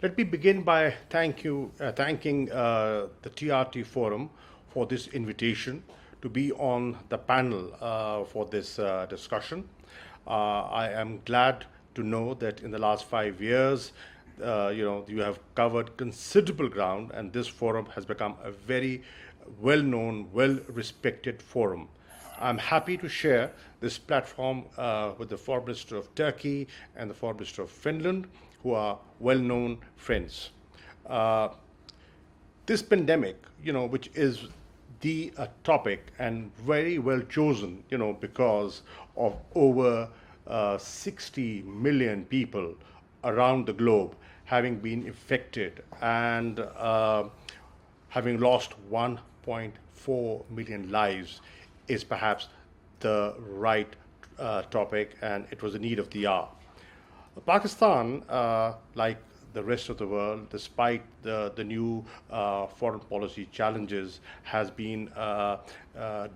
Let me begin by thanking the TRT Forum for this invitation to be on the panel for this discussion. I am glad to know that in the last 5 years, you have covered considerable ground, and this forum has become a very well-known, well-respected forum. I'm happy to share this platform with the Foreign Minister of Turkey and the Foreign Minister of Finland, who are well-known friends. This pandemic, which is the topic and very well chosen, because of over 60 million people around the globe having been infected and having lost 1.4 million lives, is perhaps the right topic, and it was the need of the hour. Pakistan, like the rest of the world, despite the new foreign policy challenges, has been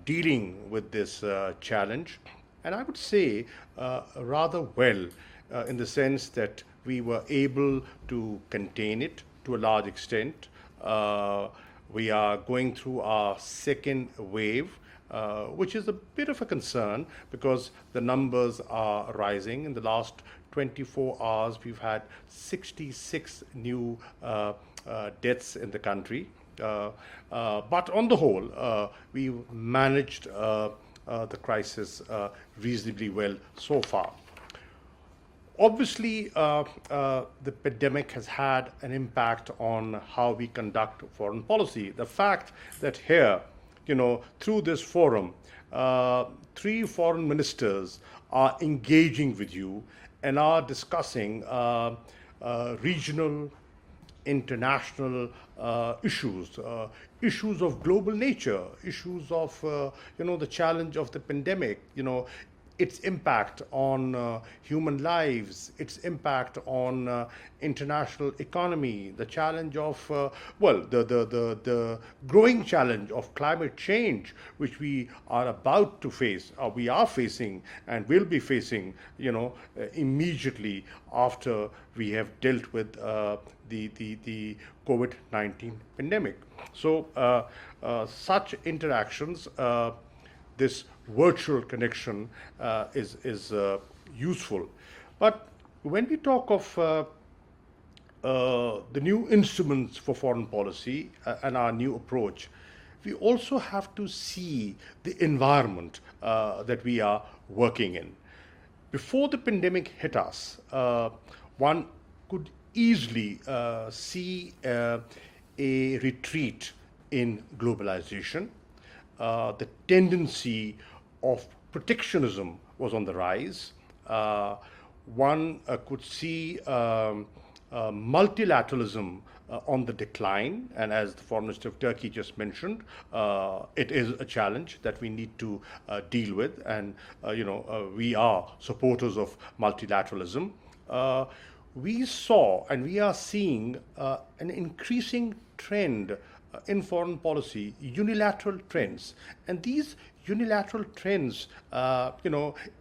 dealing with this challenge, and I would say rather well, in the sense that we were able to contain it to a large extent. We are going through our second wave, which is a bit of a concern because the numbers are rising. In the last 24 hours, we've had 66 new deaths in the country. But on the whole, we've managed the crisis reasonably well so far. Obviously, the pandemic has had an impact on how we conduct foreign policy. The fact that here, through this forum, 3 foreign ministers are engaging with you and are discussing regional, international issues, issues of global nature, issues of, the challenge of the pandemic, its impact on human lives, its impact on international economy, the challenge of, the growing challenge of climate change, which we are about to face, or we are facing and will be facing, immediately after we have dealt with the COVID-19 pandemic. So such interactions, this virtual connection is useful. But when we talk of the new instruments for foreign policy and our new approach, we also have to see the environment that we are working in. Before the pandemic hit us, one could easily see a retreat in globalization. The tendency of protectionism was on the rise. One could see multilateralism on the decline, and as the Foreign Minister of Turkey just mentioned, it is a challenge that we need to deal with, and we are supporters of multilateralism. We saw and we are seeing an increasing trend in foreign policy, unilateral trends, and these unilateral trends, in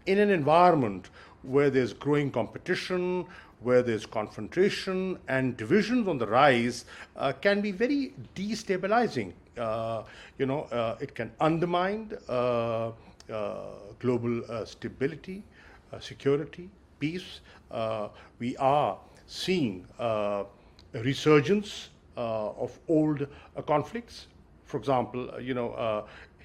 an environment where there's growing competition, where there's confrontation and divisions on the rise, can be very destabilizing. It can undermine global stability, security, peace. We are seeing a resurgence of old conflicts. For example,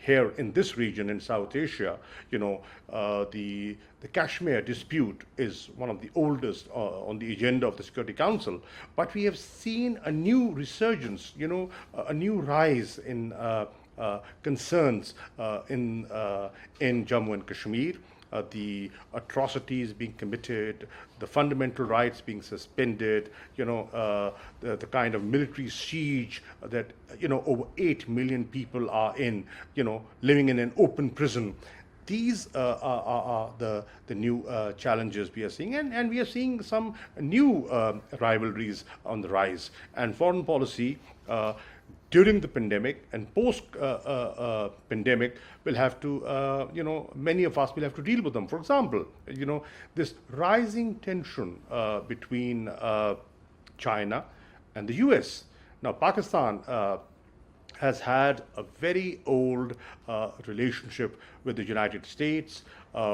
here in this region in South Asia, the Kashmir dispute is one of the oldest on the agenda of the Security Council. But we have seen a new resurgence, a new rise in concerns in Jammu and Kashmir. The atrocities being committed, the fundamental rights being suspended, the kind of military siege that, over 8 million people are in, living in an open prison. These are the new challenges we are seeing, and we are seeing some new rivalries on the rise. And foreign policy during the pandemic and post-pandemic will have to, many of us will have to deal with them. For example, this rising tension between China, and the US. Now, Pakistan has had a very old relationship with the United States.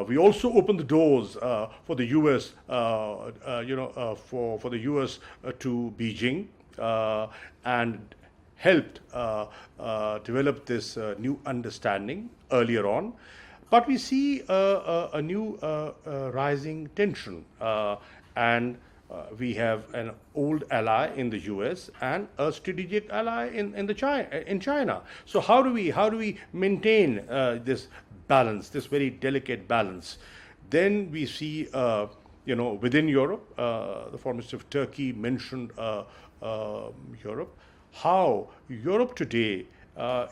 We also opened the doors for the US, for the US to Beijing, and helped develop this new understanding earlier on. But we see a new rising tension, and we have an old ally in the US and a strategic ally in China. So how do we maintain this balance, this very delicate balance? Then we see, within Europe, the Foreign Minister of Turkey mentioned Europe, how Europe today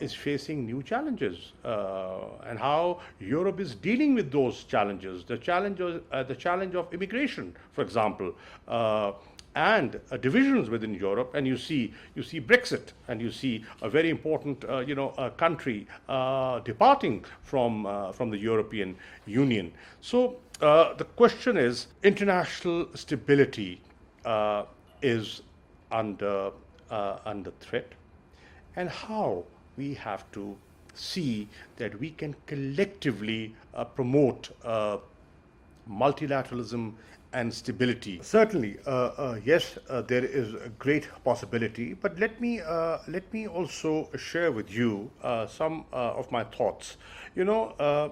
is facing new challenges, and how Europe is dealing with those challenges. The challenge of immigration, for example, and divisions within Europe. And you see Brexit, and you see a very important country departing from the European Union. So the question is, international stability is under threat, and how we have to see that we can collectively promote multilateralism and stability. Certainly, yes, there is a great possibility, but let me also share with you some of my thoughts. The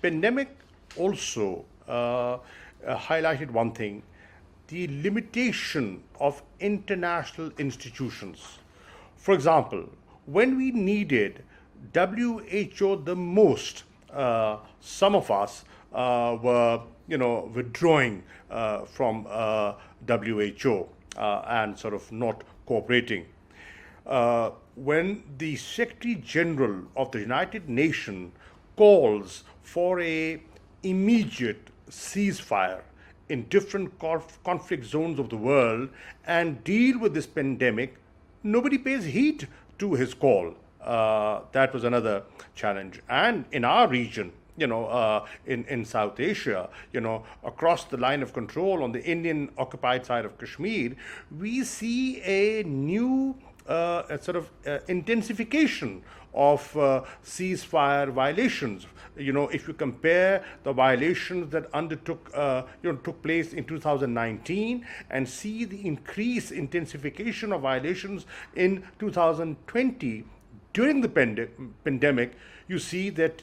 pandemic also highlighted one thing: the limitation of international institutions. For example, when we needed WHO the most, some of us were, withdrawing from WHO and sort of not cooperating. When the Secretary General of the United Nations calls for a immediate ceasefire in different conflict zones of the world and deal with this pandemic, nobody pays heed to his call. That was another challenge. And in our region, in South Asia, across the line of control on the Indian occupied side of Kashmir, we see a new intensification of ceasefire violations. If you compare the violations that took place in 2019 and see the increased intensification of violations in 2020 during the pandemic, you see that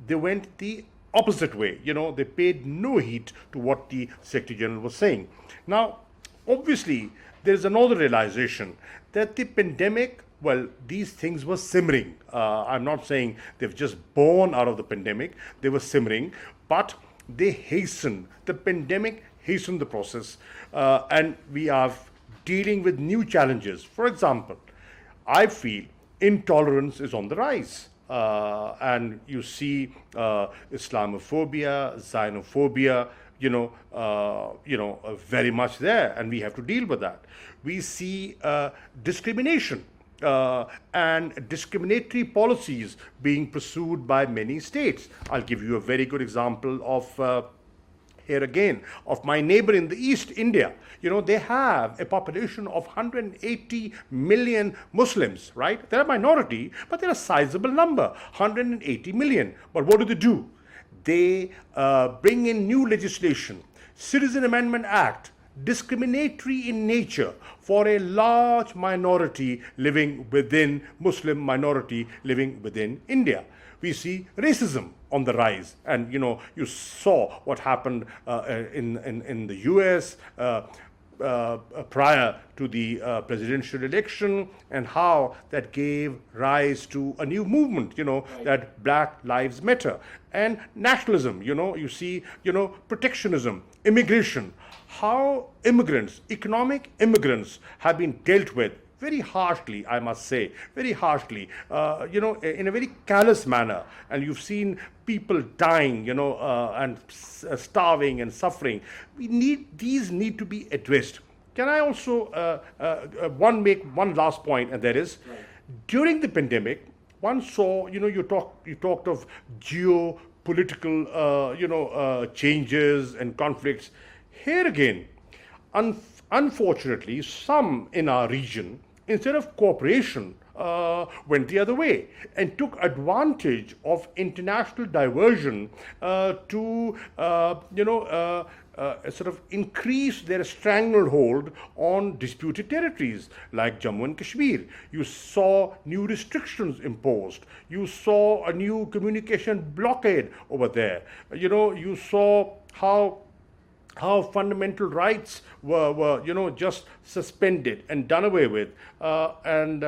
they went the opposite way. They paid no heed to what the Secretary General was saying. Now, obviously, there is another realization that the pandemic, well, these things were simmering. I'm not saying they've just born out of the pandemic. They were simmering, but they hastened. The pandemic hastened the process, and we are dealing with new challenges. For example, I feel intolerance is on the rise. And you see Islamophobia, Xenophobia, very much there, and we have to deal with that. We see discrimination and discriminatory policies being pursued by many states. I'll give you a very good example of here again, of my neighbor in the East, India. They have a population of 180 million Muslims, right? They're a minority, but they're a sizable number, 180 million. But what do? They bring in new legislation, Citizen Amendment Act, discriminatory in nature for a large minority living within, Muslim minority living within India. We see racism on the rise, and you saw what happened in the US prior to the presidential election, and how that gave rise to a new movement, that Black Lives Matter. And nationalism, you see, protectionism, immigration, how immigrants, economic immigrants, have been dealt with very harshly, I must say, very harshly, in a very callous manner. And you've seen people dying, and starving and suffering. These need to be addressed. Can I also make one last point, and that is, during the pandemic, one saw, you talked of geopolitical, changes and conflicts. Here again, Unfortunately, some in our region, instead of cooperation, went the other way and took advantage of international diversion to, sort of increase their stranglehold on disputed territories like Jammu and Kashmir. You saw new restrictions imposed. You saw a new communication blockade over there. You saw how fundamental rights were just suspended and done away with, and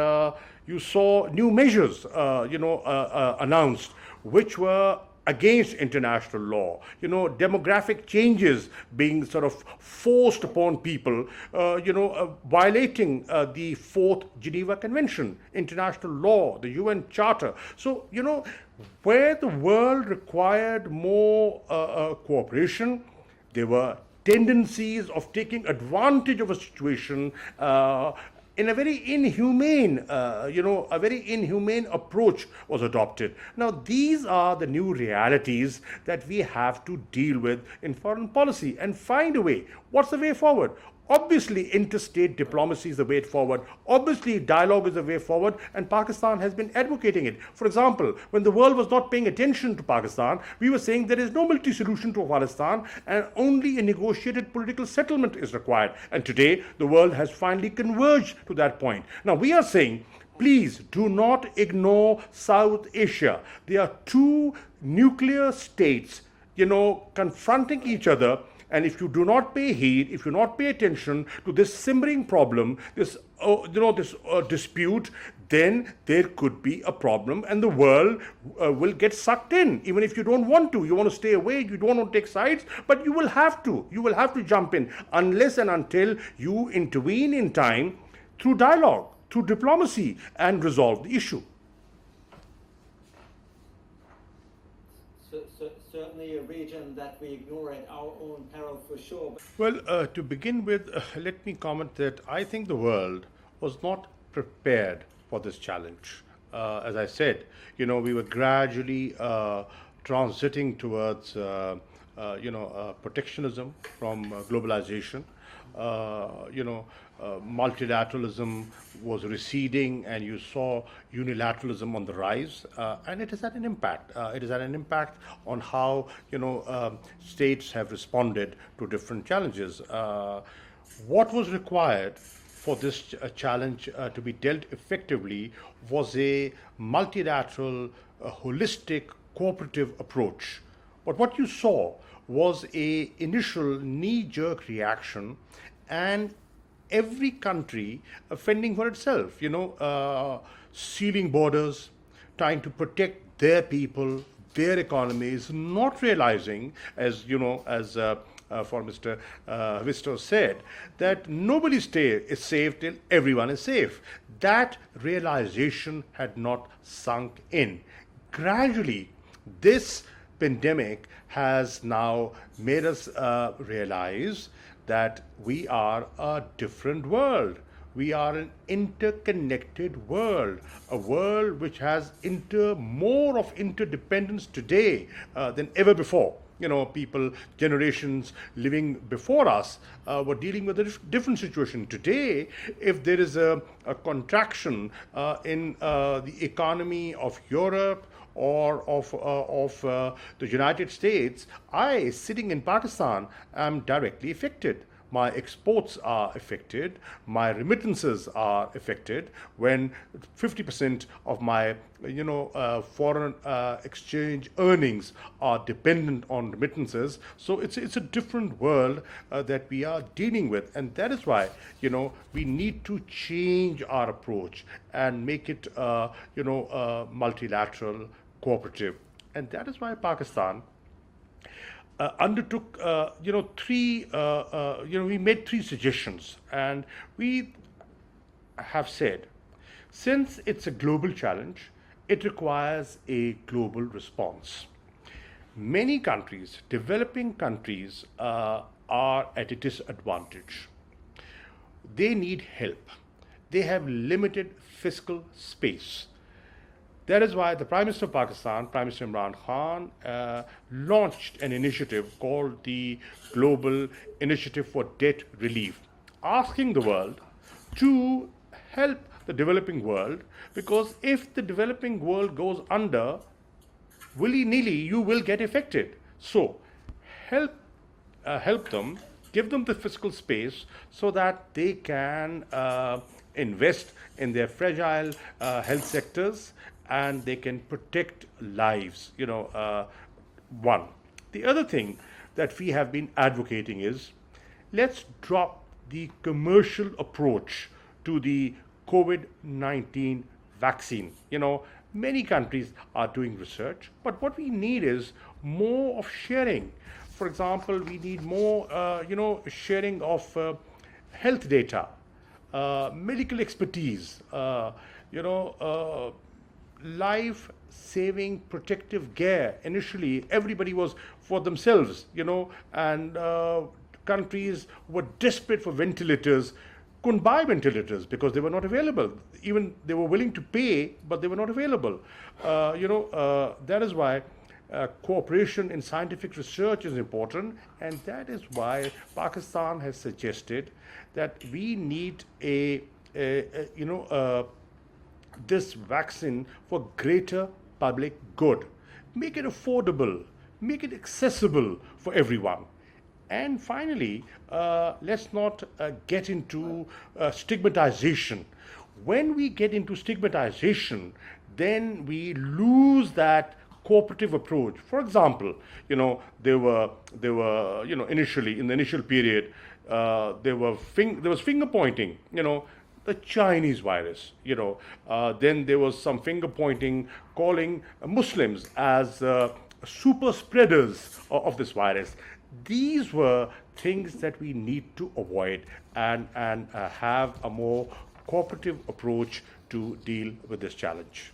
you saw new measures announced which were against international law, demographic changes being sort of forced upon people, violating the Fourth Geneva Convention, international law, the UN Charter. So, where the world required more cooperation, there were tendencies of taking advantage of a situation in a very inhumane, a very inhumane approach was adopted. Now, these are the new realities that we have to deal with in foreign policy and find a way. What's the way forward? Obviously, interstate diplomacy is the way forward. Obviously, dialogue is the way forward, and Pakistan has been advocating it. For example, when the world was not paying attention to Pakistan, we were saying there is no military solution to Afghanistan and only a negotiated political settlement is required. And today, the world has finally converged to that point. Now, we are saying, please do not ignore South Asia. There are two nuclear states, confronting each other. And if you do not pay heed, if you do not pay attention to this simmering problem, this dispute, then there could be a problem and the world will get sucked in. Even if you don't want to, you want to stay away, you don't want to take sides, but you will have to jump in unless and until you intervene in time through dialogue, through diplomacy, and resolve the issue. Certainly a region that we ignore at our own peril for sure. Well, to begin with, let me comment that I think the world was not prepared for this challenge. As I said, we were gradually transiting towards, protectionism from globalization. Multilateralism was receding, and you saw unilateralism on the rise, and it has had an impact. It has had an impact on how states have responded to different challenges. What was required for this challenge to be dealt effectively was a multilateral, holistic, cooperative approach. But what you saw was a initial knee-jerk reaction, and every country fending for itself, sealing borders, trying to protect their people, their economies, not realizing, as for Mr. Haavisto said, that nobody is safe till everyone is safe. That realization had not sunk in. Gradually, this pandemic has now made us realize that we are a different world. We are an interconnected world, a world which has more of interdependence today than ever before. People, generations living before us were dealing with a different situation. Today, if there is a contraction in the economy of Europe or of the United States, I, sitting in Pakistan, am directly affected. My exports are affected, my remittances are affected when 50% of my foreign exchange earnings are dependent on remittances. So it's a different world that we are dealing with, and that is why we need to change our approach and make it multilateral, cooperative. And that is why Pakistan undertook we made three suggestions, and we have said, since it's a global challenge, it requires a global response. Many countries, developing countries, are at a disadvantage. They need help. They have limited fiscal space. That is why the Prime Minister of Pakistan, Prime Minister Imran Khan, launched an initiative called the Global Initiative for Debt Relief. asking the world to help the developing world, because if the developing world goes under, willy-nilly you will get affected. So help them, give them the fiscal space so that they can invest in their fragile health sectors, and they can protect lives. One. The other thing that we have been advocating is, let's drop the commercial approach to the COVID-19 vaccine. Many countries are doing research, but what we need is more of sharing. For example, we need more, sharing of health data, medical expertise, life-saving protective gear. Initially, everybody was for themselves, and countries were desperate for ventilators, couldn't buy ventilators because they were not available. Even they were willing to pay, but they were not available. That is why cooperation in scientific research is important, and that is why Pakistan has suggested that we need this vaccine for greater public good. Make it affordable, make it accessible for everyone. And finally, let's not get into stigmatization. When we get into stigmatization, then we lose that cooperative approach. For example, there were initially, in the initial period, there was finger pointing, the Chinese virus, then there was some finger pointing calling Muslims as super spreaders of this virus. These were things that we need to avoid and have a more cooperative approach to deal with this challenge.